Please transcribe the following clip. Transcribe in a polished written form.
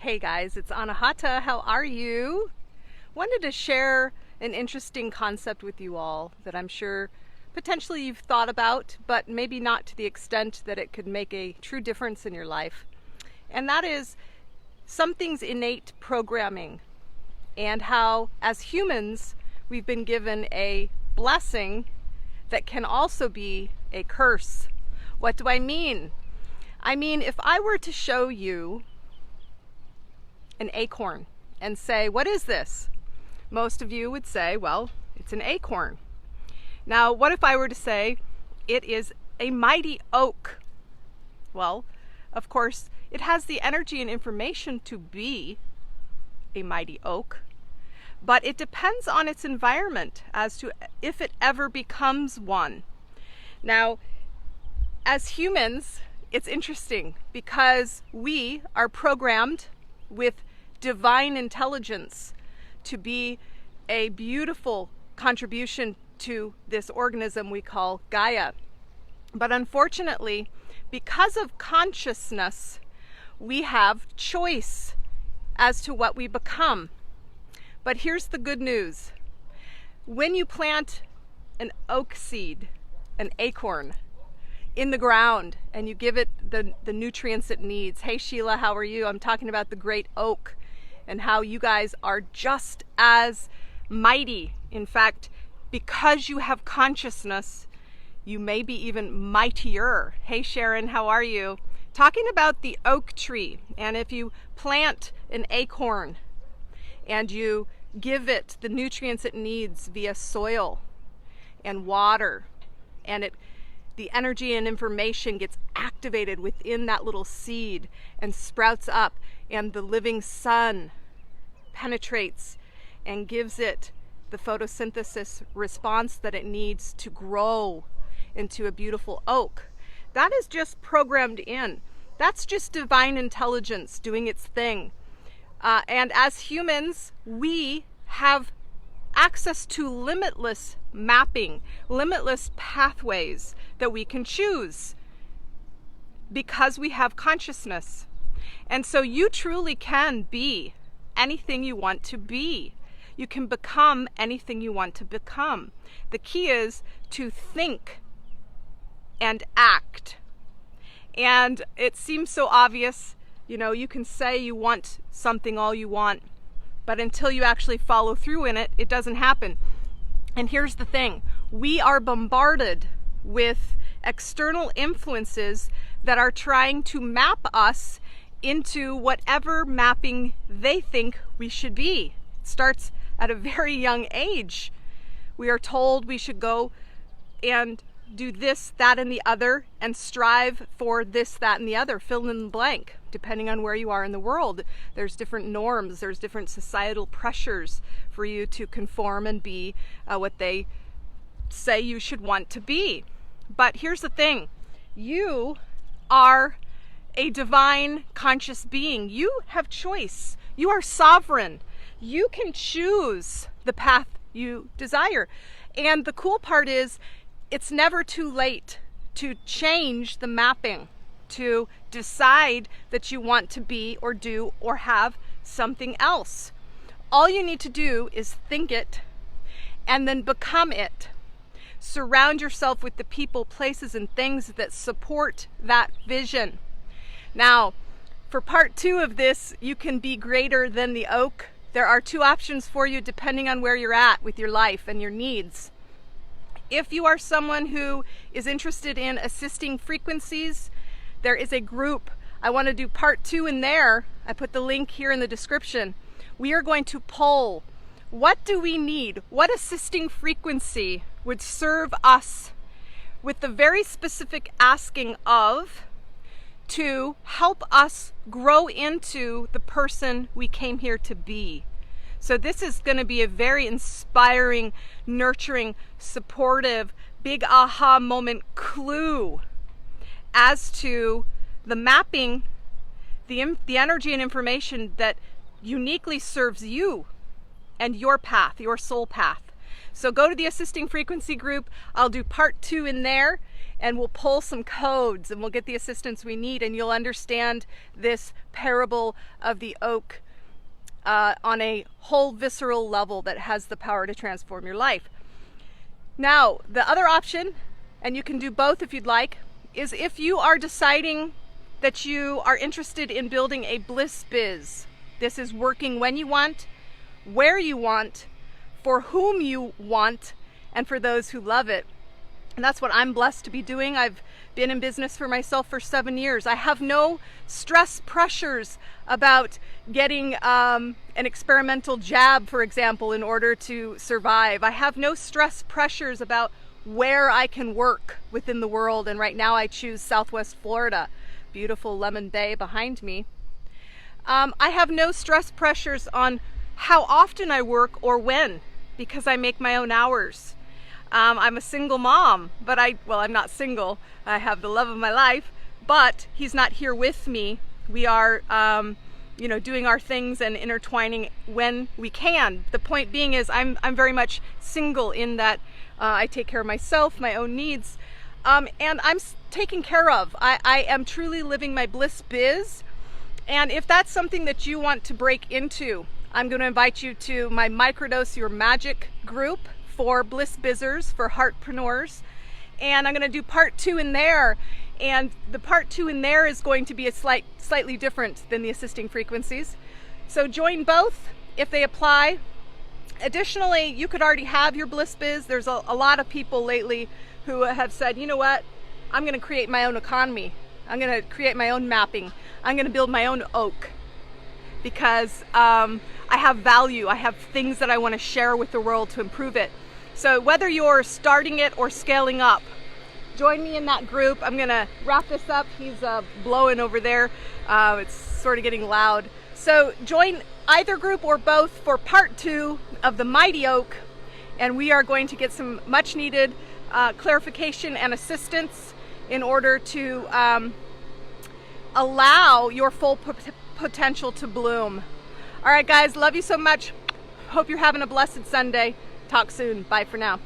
Hey guys, it's Anahata. How are you? Wanted to share an interesting concept with you all that I'm sure potentially you've thought about, but maybe not to the extent that it could make a true difference in your life. And that is something's innate programming, and how as humans we've been given a blessing that can also be a curse. What do I mean? I mean, if I were to show you an acorn and say, what is this? Most of you would say, well, it's an acorn. Now, what if I were to say it is a mighty oak? Well, of course, it has the energy and information to be a mighty oak, but it depends on its environment as to if it ever becomes one. Now, as humans, it's interesting because we are programmed with divine intelligence to be a beautiful contribution to this organism we call Gaia. But unfortunately, because of consciousness, we have choice as to what we become. But here's the good news. When you plant an oak seed, an acorn, in the ground and you give it the nutrients it needs. Hey Sheila, how are you? I'm talking about the great oak and how you guys are just as mighty. In fact, because you have consciousness, you may be even mightier. Hey Sharon, how are you? Talking about the oak tree, and if you plant an acorn and you give it the nutrients it needs via soil and water, and the energy and information gets activated within that little seed and sprouts up, and the living sun penetrates and gives it the photosynthesis response that it needs to grow into a beautiful oak. That is just programmed in. That's just divine intelligence doing its thing. And as humans, we have access to limitless mapping, limitless pathways that we can choose because we have consciousness. And so you truly can be anything you want to be. You can become anything you want to become. The key is to think and act. And it seems so obvious, you can say you want something all you want, but until you actually follow through in it, it doesn't happen. And here's the thing, we are bombarded with external influences that are trying to map us into whatever mapping they think we should be. It starts at a very young age. We are told we should go and do this, that, and the other, and strive for this, that, and the other, fill in the blank, depending on where you are in the world. There's different norms, there's different societal pressures for you to conform and be what they say you should want to be. But here's the thing, you are a divine conscious being. You have choice. You are sovereign. You can choose the path you desire. And the cool part is, it's never too late to change the mapping, to decide that you want to be or do or have something else. All you need to do is think it and then become it. Surround yourself with the people, places, and things that support that vision. Now, for part 2 of this, you can be greater than the oak. There are 2 options for you depending on where you're at with your life and your needs. If you are someone who is interested in assisting frequencies, there is a group. I want to do part 2 in there. I put the link here in the description. We are going to poll, what do we need? What assisting frequency would serve us with the very specific asking of to help us grow into the person we came here to be. So this is going to be a very inspiring, nurturing, supportive, big aha moment clue as to the mapping, the energy and information that uniquely serves you and your path, your soul path. So go to the assisting frequency group. I'll do part 2 in there, and we'll pull some codes and we'll get the assistance we need, and you'll understand this parable of the oak on a whole visceral level that has the power to transform your life. Now, the other option, and you can do both if you'd like, is if you are deciding that you are interested in building a bliss biz. This is working when you want, where you want, for whom you want, and for those who love it. And that's what I'm blessed to be doing. I've been in business for myself for 7 years. I have no stress pressures about getting an experimental jab, for example, in order to survive. I have no stress pressures about where I can work within the world. And right now I choose Southwest Florida, beautiful Lemon Bay behind me. I have no stress pressures on how often I work or when, because I make my own hours. I'm a single mom, but I'm not single. I have the love of my life, but he's not here with me. We are, doing our things and intertwining when we can. The point being is I'm very much single in that I take care of myself, my own needs, and I'm taken care of. I am truly living my bliss biz. And if that's something that you want to break into, I'm going to invite you to my Microdose Your Magic group for bliss bizzers, for heartpreneurs. And I'm going to do part 2 in there. And the part 2 in there is going to be slightly different than the assisting frequencies. So join both if they apply. Additionally, you could already have your bliss biz. There's a lot of people lately who have said, you know what, I'm going to create my own economy. I'm going to create my own mapping. I'm going to build my own oak because I have value. I have things that I want to share with the world to improve it. So whether you're starting it or scaling up, join me in that group. I'm going to wrap this up. He's blowing over there. It's sort of getting loud. So join either group or both for part 2 of the Mighty Oak, and we are going to get some much needed clarification and assistance in order to allow your full potential to bloom. All right, guys, love you so much. Hope you're having a blessed Sunday. Talk soon. Bye for now.